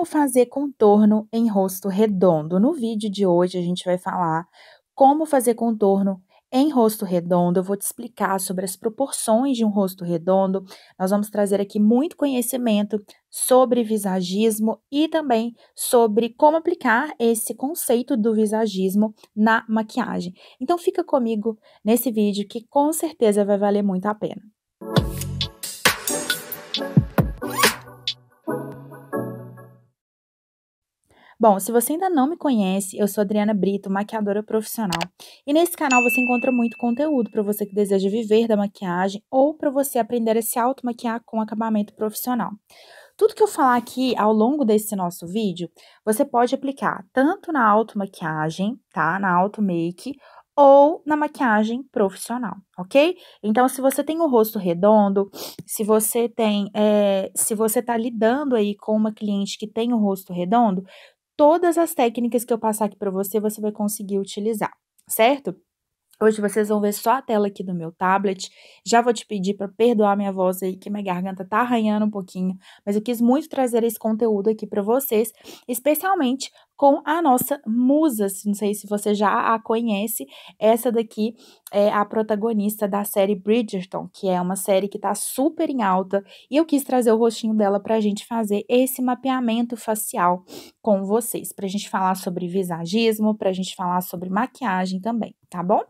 Como fazer contorno em rosto redondo? No vídeo de hoje a gente vai falar como fazer contorno em rosto redondo. Eu vou te explicar sobre as proporções de um rosto redondo. Nós vamos trazer aqui muito conhecimento sobre visagismo e também sobre como aplicar esse conceito do visagismo na maquiagem. Então fica comigo nesse vídeo que com certeza vai valer muito a pena. Bom, se você ainda não me conhece, eu sou Adriana Brito, maquiadora profissional. E nesse canal você encontra muito conteúdo para você que deseja viver da maquiagem ou para você aprender a se automaquiar com acabamento profissional. Tudo que eu falar aqui ao longo desse nosso vídeo, você pode aplicar tanto na automaquiagem, tá? Na automake, ou na maquiagem profissional, ok? Então, se você tem o rosto redondo, se você tá lidando aí com uma cliente que tem o rosto redondo, todas as técnicas que eu passar aqui para você, você vai conseguir utilizar, certo? Hoje vocês vão ver só a tela aqui do meu tablet. Já vou te pedir para perdoar minha voz aí, que minha garganta tá arranhando um pouquinho, mas eu quis muito trazer esse conteúdo aqui para vocês, especialmente com a nossa musa. Não sei se você já a conhece, essa daqui é a protagonista da série Bridgerton, que é uma série que tá super em alta, e eu quis trazer o rostinho dela pra gente fazer esse mapeamento facial com vocês, pra gente falar sobre visagismo, pra gente falar sobre maquiagem também, tá bom?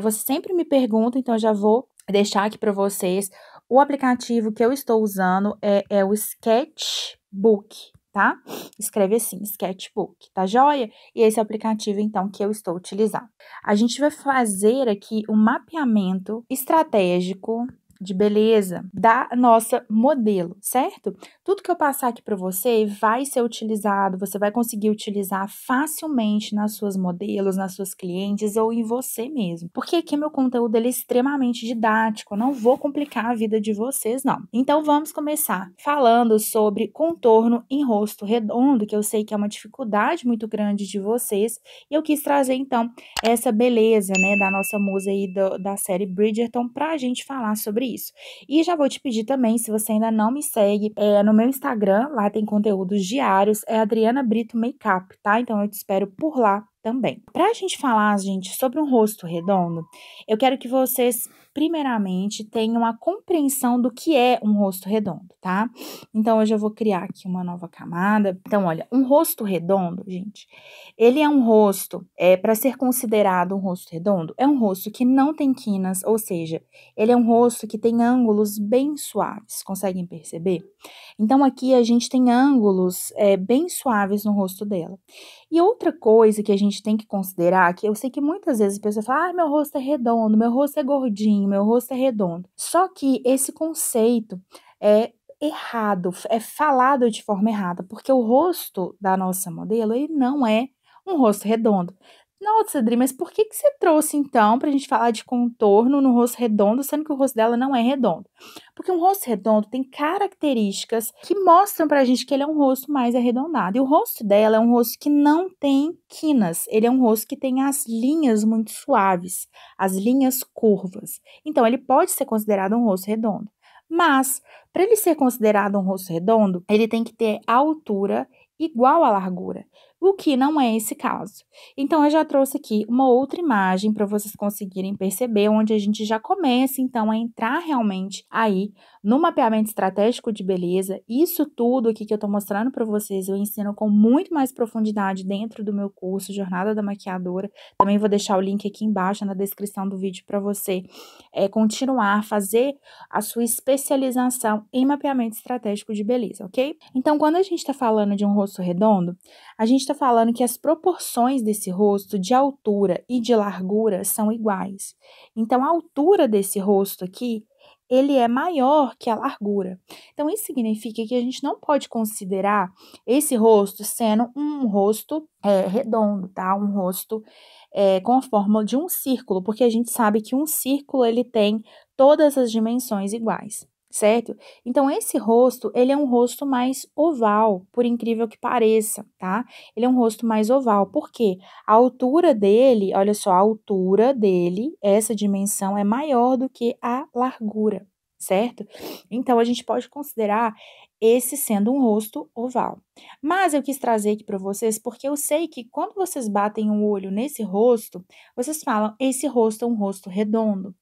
Você sempre me pergunta, então eu já vou deixar aqui para vocês. O aplicativo que eu estou usando é o Sketchbook, tá? Escreve assim, Sketchbook, tá joia? E esse é o aplicativo, então, que eu estou utilizando. A gente vai fazer aqui um mapeamento estratégico de beleza da nossa modelo, certo? Tudo que eu passar aqui para você vai ser utilizado, você vai conseguir utilizar facilmente nas suas modelos, nas suas clientes ou em você mesmo. Porque aqui meu conteúdo ele é extremamente didático, eu não vou complicar a vida de vocês, não. Então vamos começar falando sobre contorno em rosto redondo, que eu sei que é uma dificuldade muito grande de vocês, e eu quis trazer então essa beleza, né, da nossa musa aí da série Bridgerton pra gente falar sobre isso. E já vou te pedir também, se você ainda não me segue, no meu Instagram, lá tem conteúdos diários, é Adriana Brito Makeup, tá? Então eu te espero por lá também. Pra gente falar, gente, sobre um rosto redondo, eu quero que vocês, primeiramente, tenham a compreensão do que é um rosto redondo, tá? Então, hoje eu vou criar aqui uma nova camada. Então, olha, um rosto redondo, gente, ele é um rosto, para ser considerado um rosto redondo, é um rosto que não tem quinas, ou seja, ele é um rosto que tem ângulos bem suaves, conseguem perceber? Então, aqui a gente tem ângulos bem suaves no rosto dela. E outra coisa que a gente tem que considerar, que eu sei que muitas vezes a pessoa fala, meu rosto é redondo, meu rosto é gordinho, meu rosto é redondo. Só que esse conceito é errado, é falado de forma errada, porque o rosto da nossa modelo, ele não é um rosto redondo. Nossa, Adri, mas por que você trouxe então pra gente falar de contorno no rosto redondo, sendo que o rosto dela não é redondo? Porque um rosto redondo tem características que mostram pra gente que ele é um rosto mais arredondado. E o rosto dela é um rosto que não tem quinas, ele é um rosto que tem as linhas muito suaves, as linhas curvas. Então, ele pode ser considerado um rosto redondo. Mas, para ele ser considerado um rosto redondo, ele tem que ter altura igual à largura, o que não é esse caso. Então, eu já trouxe aqui uma outra imagem para vocês conseguirem perceber, onde a gente já começa, então, a entrar realmente aí no mapeamento estratégico de beleza. Isso tudo aqui que eu tô mostrando para vocês, eu ensino com muito mais profundidade dentro do meu curso Jornada da Maquiadora. Também vou deixar o link aqui embaixo na descrição do vídeo para você continuar a fazer a sua especialização em mapeamento estratégico de beleza, ok? Então, quando a gente está falando de um rosto redondo, a gente está falando que as proporções desse rosto de altura e de largura são iguais. Então, a altura desse rosto aqui, ele é maior que a largura. Então, isso significa que a gente não pode considerar esse rosto sendo um rosto redondo, tá? Um rosto com a forma de um círculo, porque a gente sabe que um círculo, ele tem todas as dimensões iguais, certo? Então, esse rosto, ele é um rosto mais oval, por incrível que pareça, tá? Ele é um rosto mais oval, porque a altura dele, olha só, a altura dele, essa dimensão é maior do que a largura, certo? Então, a gente pode considerar esse sendo um rosto oval. Mas eu quis trazer aqui para vocês porque eu sei que quando vocês batem o olho nesse rosto, vocês falam, esse rosto é um rosto redondo.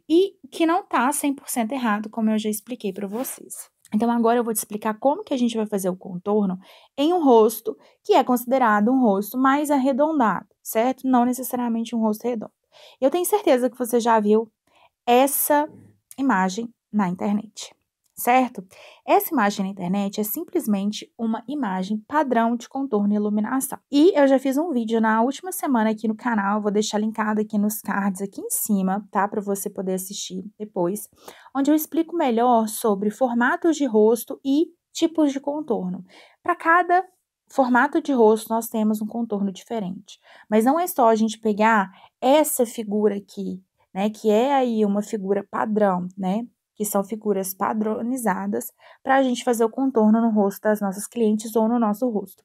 E que não tá 100% errado, como eu já expliquei para vocês. Então, agora eu vou te explicar como que a gente vai fazer o contorno em um rosto que é considerado um rosto mais arredondado, certo? Não necessariamente um rosto redondo. Eu tenho certeza que você já viu essa imagem na internet, certo? Essa imagem na internet é simplesmente uma imagem padrão de contorno e iluminação. E eu já fiz um vídeo na última semana aqui no canal, vou deixar linkado aqui nos cards aqui em cima, tá? Para você poder assistir depois, onde eu explico melhor sobre formatos de rosto e tipos de contorno. Para cada formato de rosto, nós temos um contorno diferente. Mas não é só a gente pegar essa figura aqui, né, que é aí uma figura padrão, né, que são figuras padronizadas para a gente fazer o contorno no rosto das nossas clientes ou no nosso rosto.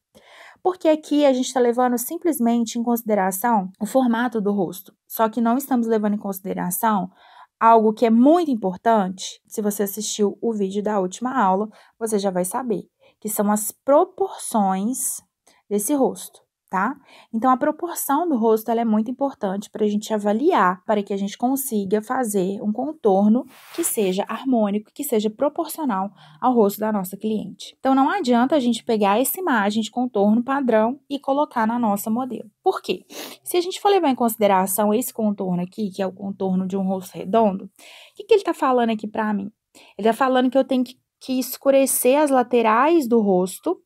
Porque aqui a gente está levando simplesmente em consideração o formato do rosto, só que não estamos levando em consideração algo que é muito importante. Se você assistiu o vídeo da última aula, você já vai saber, que são as proporções desse rosto, tá? Então, a proporção do rosto ela é muito importante para a gente avaliar, para que a gente consiga fazer um contorno que seja harmônico, que seja proporcional ao rosto da nossa cliente. Então, não adianta a gente pegar essa imagem de contorno padrão e colocar na nossa modelo. Por quê? Se a gente for levar em consideração esse contorno aqui, que é o contorno de um rosto redondo, o que ele está falando aqui para mim? Ele está falando que eu tenho que escurecer as laterais do rosto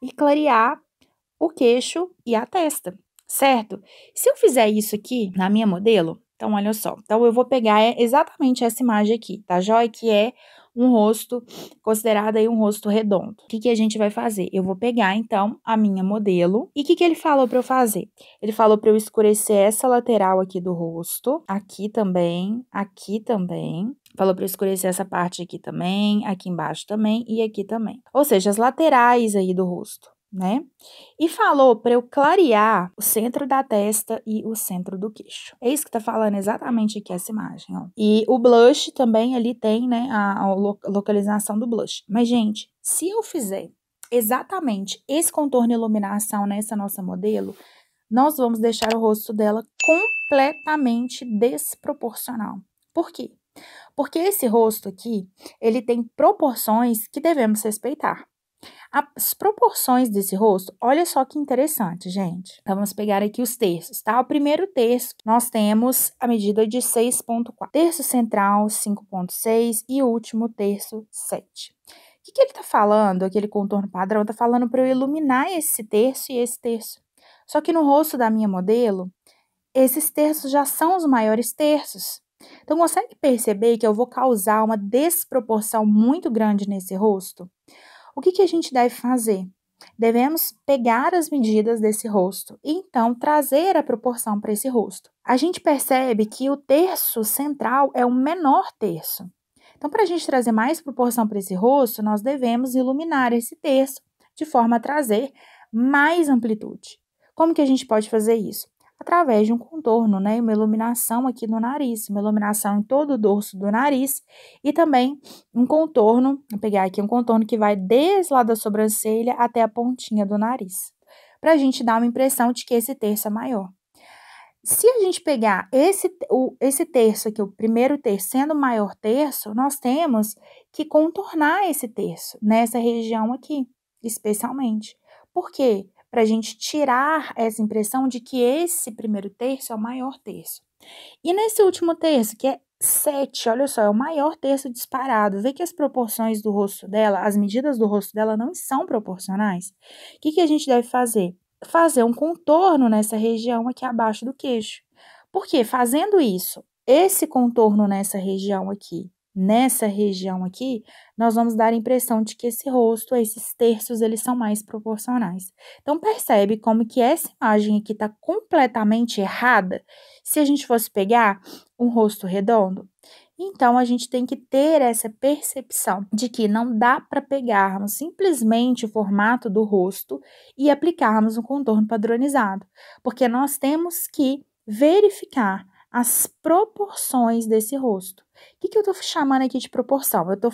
e clarear o queixo e a testa, certo? Se eu fizer isso aqui na minha modelo, então olha só, então eu vou pegar exatamente essa imagem aqui, tá joia? Que é um rosto, considerado aí um rosto redondo. O que a gente vai fazer? Eu vou pegar, então, a minha modelo, e o que ele falou para eu fazer? Ele falou para eu escurecer essa lateral aqui do rosto, aqui também, falou para eu escurecer essa parte aqui também, aqui embaixo também e aqui também. Ou seja, as laterais aí do rosto, né? E falou para eu clarear o centro da testa e o centro do queixo. É isso que tá falando exatamente aqui essa imagem, ó. E o blush também ali tem, né, a localização do blush. Mas, gente, se eu fizer exatamente esse contorno e iluminação nessa nossa modelo, nós vamos deixar o rosto dela completamente desproporcional. Por quê? Porque esse rosto aqui, ele tem proporções que devemos respeitar. As proporções desse rosto, olha só que interessante, gente. Então, vamos pegar aqui os terços, tá? O primeiro terço, nós temos a medida de 6,4. Terço central, 5,6 e o último terço, 7. O que ele tá falando, aquele contorno padrão? Tá falando para eu iluminar esse terço e esse terço. Só que no rosto da minha modelo, esses terços já são os maiores terços. Então, consegue perceber que eu vou causar uma desproporção muito grande nesse rosto? O que a gente deve fazer? Devemos pegar as medidas desse rosto e então trazer a proporção para esse rosto. A gente percebe que o terço central é o menor terço. Então, para a gente trazer mais proporção para esse rosto, nós devemos iluminar esse terço de forma a trazer mais amplitude. Como que a gente pode fazer isso? Através de um contorno, né? Uma iluminação aqui no nariz, uma iluminação em todo o dorso do nariz e também um contorno, vou pegar aqui um contorno que vai desde lá da sobrancelha até a pontinha do nariz, para a gente dar uma impressão de que esse terço é maior. Se a gente pegar esse terço aqui, o primeiro terço, sendo o maior terço, nós temos que contornar esse terço, nessa região aqui, especialmente. Por quê? Para a gente tirar essa impressão de que esse primeiro terço é o maior terço. E nesse último terço, que é 7, olha só, é o maior terço disparado. Vê que as proporções do rosto dela, as medidas do rosto dela não são proporcionais. O que a gente deve fazer? Fazer um contorno nessa região aqui abaixo do queixo. Porque fazendo isso, esse contorno nessa região aqui, nós vamos dar a impressão de que esse rosto, esses terços, eles são mais proporcionais. Então, percebe como que essa imagem aqui está completamente errada se a gente fosse pegar um rosto redondo? Então, a gente tem que ter essa percepção de que não dá para pegarmos simplesmente o formato do rosto e aplicarmos um contorno padronizado, porque nós temos que verificar as proporções desse rosto. O que eu tô chamando aqui de proporção? Eu tô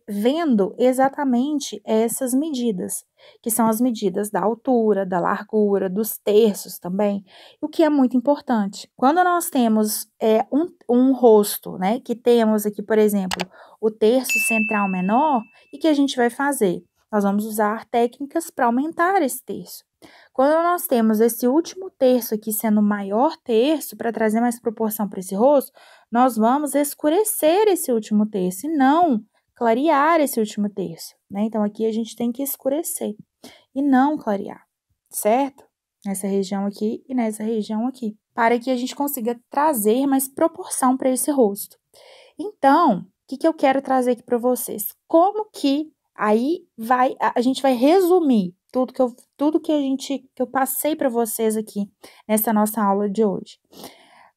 vendo exatamente essas medidas, que são as medidas da altura, da largura, dos terços também, o que é muito importante. Quando nós temos um rosto, né, que temos aqui, por exemplo, o terço central menor, o que a gente vai fazer? Nós vamos usar técnicas para aumentar esse terço. Quando nós temos esse último terço aqui sendo o maior terço, para trazer mais proporção para esse rosto, nós vamos escurecer esse último terço e não clarear esse último terço, né? Então, aqui a gente tem que escurecer e não clarear, certo? Nessa região aqui e nessa região aqui, para que a gente consiga trazer mais proporção para esse rosto. Então, o que eu quero trazer aqui para vocês? Como que aí a gente vai resumir tudo que eu passei para vocês aqui nessa nossa aula de hoje.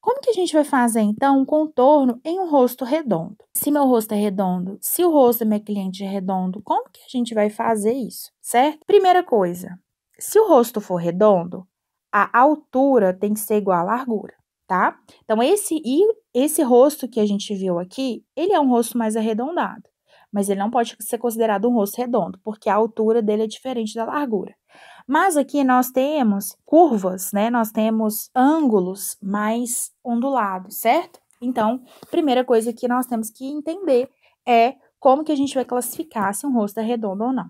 Como que a gente vai fazer, então, um contorno em um rosto redondo? Se meu rosto é redondo, se o rosto da minha cliente é redondo, como que a gente vai fazer isso, certo? Primeira coisa, se o rosto for redondo, a altura tem que ser igual à largura, tá? Então, esse rosto que a gente viu aqui, ele é um rosto mais arredondado, mas ele não pode ser considerado um rosto redondo, porque a altura dele é diferente da largura. Mas aqui nós temos curvas, né? Nós temos ângulos mais ondulados, certo? Então, primeira coisa que nós temos que entender é como que a gente vai classificar se um rosto é redondo ou não.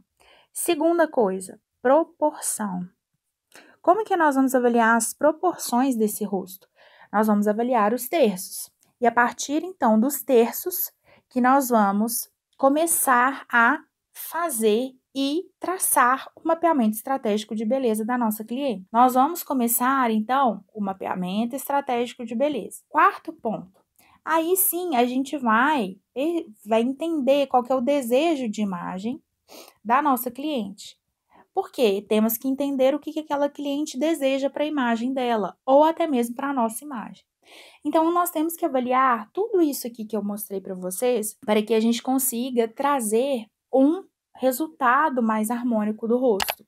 Segunda coisa, proporção. Como que nós vamos avaliar as proporções desse rosto? Nós vamos avaliar os terços. E a partir, então, dos terços que nós vamos começar a fazer e traçar o mapeamento estratégico de beleza da nossa cliente. Nós vamos começar, então, o mapeamento estratégico de beleza. Quarto ponto. Aí sim, a gente vai entender qual que é o desejo de imagem da nossa cliente. Porque temos que entender o que aquela cliente deseja para a imagem dela, ou até mesmo para a nossa imagem. Então, nós temos que avaliar tudo isso aqui que eu mostrei para vocês, para que a gente consiga trazer um resultado mais harmônico do rosto.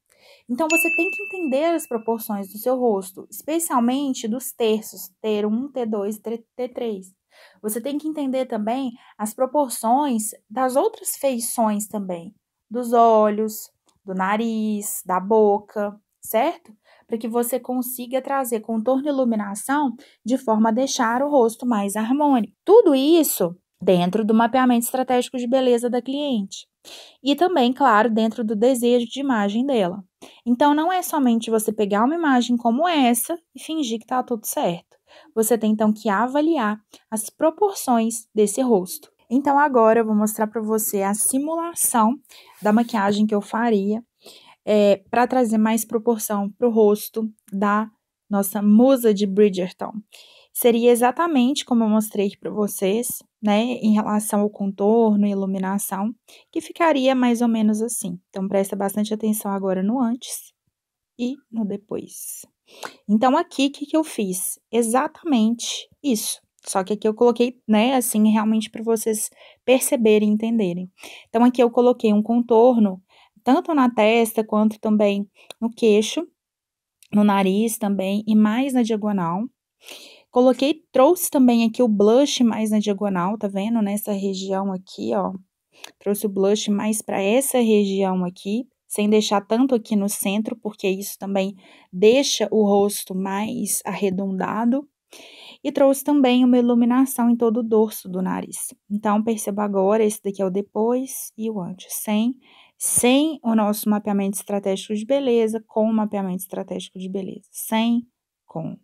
Então, você tem que entender as proporções do seu rosto, especialmente dos terços, T1, T2, T3. Você tem que entender também as proporções das outras feições também, dos olhos, do nariz, da boca, certo? Para que você consiga trazer contorno e iluminação de forma a deixar o rosto mais harmônico. Tudo isso dentro do mapeamento estratégico de beleza da cliente. E também, claro, dentro do desejo de imagem dela. Então, não é somente você pegar uma imagem como essa e fingir que está tudo certo. Você tem, então, que avaliar as proporções desse rosto. Então, agora eu vou mostrar para você a simulação da maquiagem que eu faria para trazer mais proporção para o rosto da nossa musa de Bridgerton. Seria exatamente como eu mostrei para vocês, né, em relação ao contorno e iluminação, que ficaria mais ou menos assim. Então, presta bastante atenção agora no antes e no depois. Então, aqui, o que eu fiz? Exatamente isso. Só que aqui eu coloquei, né, assim, realmente para vocês perceberem e entenderem. Então, aqui eu coloquei um contorno, tanto na testa quanto também no queixo, no nariz também e mais na diagonal. Trouxe também aqui o blush mais na diagonal, tá vendo? Nessa região aqui, ó. Trouxe o blush mais para essa região aqui, sem deixar tanto aqui no centro, porque isso também deixa o rosto mais arredondado. E trouxe também uma iluminação em todo o dorso do nariz. Então, perceba agora, esse daqui é o depois e o antes, sem o nosso mapeamento estratégico de beleza, com o mapeamento estratégico de beleza. Sem, com.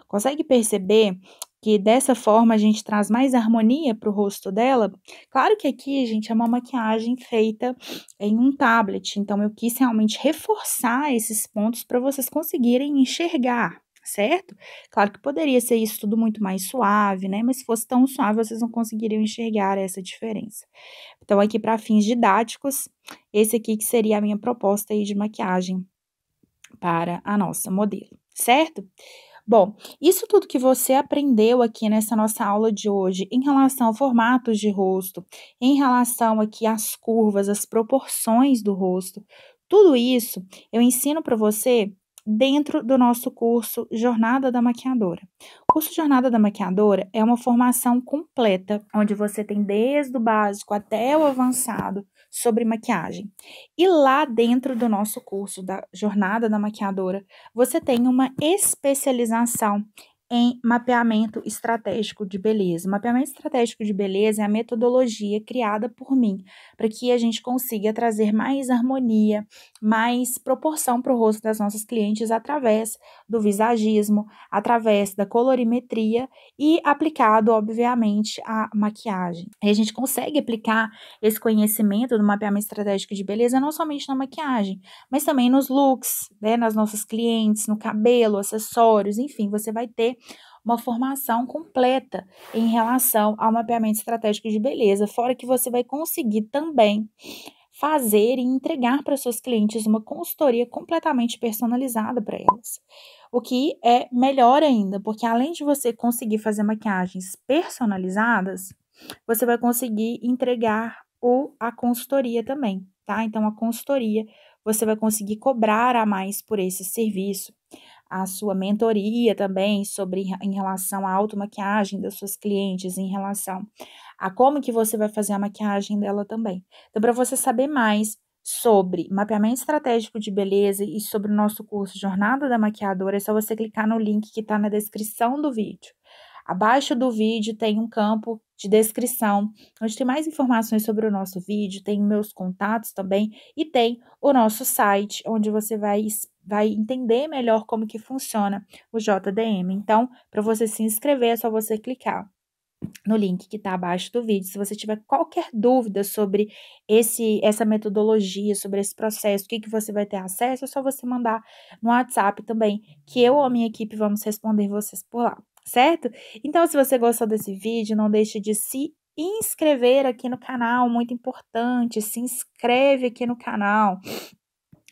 Consegue perceber que dessa forma a gente traz mais harmonia para o rosto dela? Claro que aqui, gente, é uma maquiagem feita em um tablet, então eu quis realmente reforçar esses pontos para vocês conseguirem enxergar, certo? Claro que poderia ser isso tudo muito mais suave, né? Mas se fosse tão suave, vocês não conseguiriam enxergar essa diferença. Então, aqui para fins didáticos, esse aqui que seria a minha proposta aí de maquiagem para a nossa modelo, certo? Bom, isso tudo que você aprendeu aqui nessa nossa aula de hoje em relação a formatos de rosto, em relação aqui às curvas, às proporções do rosto, tudo isso eu ensino para você dentro do nosso curso Jornada da Maquiadora. O curso Jornada da Maquiadora é uma formação completa, onde você tem desde o básico até o avançado sobre maquiagem. E lá dentro do nosso curso da Jornada da Maquiadora, você tem uma especialização em mapeamento estratégico de beleza. Mapeamento estratégico de beleza é a metodologia criada por mim, para que a gente consiga trazer mais harmonia, mais proporção para o rosto das nossas clientes através do visagismo, através da colorimetria e aplicado, obviamente, à maquiagem. E a gente consegue aplicar esse conhecimento do mapeamento estratégico de beleza não somente na maquiagem, mas também nos looks, né, nas nossas clientes, no cabelo, acessórios, enfim, você vai ter uma formação completa em relação ao mapeamento estratégico de beleza, fora que você vai conseguir também fazer e entregar para seus clientes uma consultoria completamente personalizada para elas. O que é melhor ainda, porque além de você conseguir fazer maquiagens personalizadas, você vai conseguir entregar a consultoria também, tá? Então, a consultoria, você vai conseguir cobrar a mais por esse serviço. A sua mentoria também em relação à automaquiagem das suas clientes, em relação a como que você vai fazer a maquiagem dela também. Então, para você saber mais sobre mapeamento estratégico de beleza e sobre o nosso curso Jornada da Maquiadora, é só você clicar no link que está na descrição do vídeo. Abaixo do vídeo tem um campo de descrição, onde tem mais informações sobre o nosso vídeo, tem meus contatos também e tem o nosso site, onde você vai entender melhor como que funciona o JDM. Então, para você se inscrever, é só você clicar no link que está abaixo do vídeo. Se você tiver qualquer dúvida sobre essa metodologia, sobre esse processo, o que você vai ter acesso, é só você mandar no WhatsApp também, que eu ou a minha equipe vamos responder vocês por lá, certo? Então, se você gostou desse vídeo, não deixe de se inscrever aqui no canal, muito importante, se inscreve aqui no canal.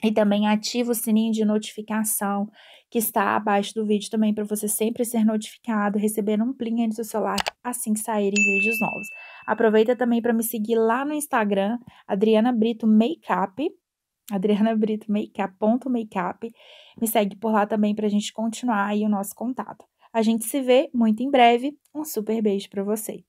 E também ativa o sininho de notificação que está abaixo do vídeo também para você sempre ser notificado, recebendo um plim aí no seu celular assim que saírem vídeos novos. Aproveita também para me seguir lá no Instagram, Adriana Brito Makeup, Adriana Brito Makeup, ponto makeup. Me segue por lá também para a gente continuar aí o nosso contato. A gente se vê muito em breve. Um super beijo para você.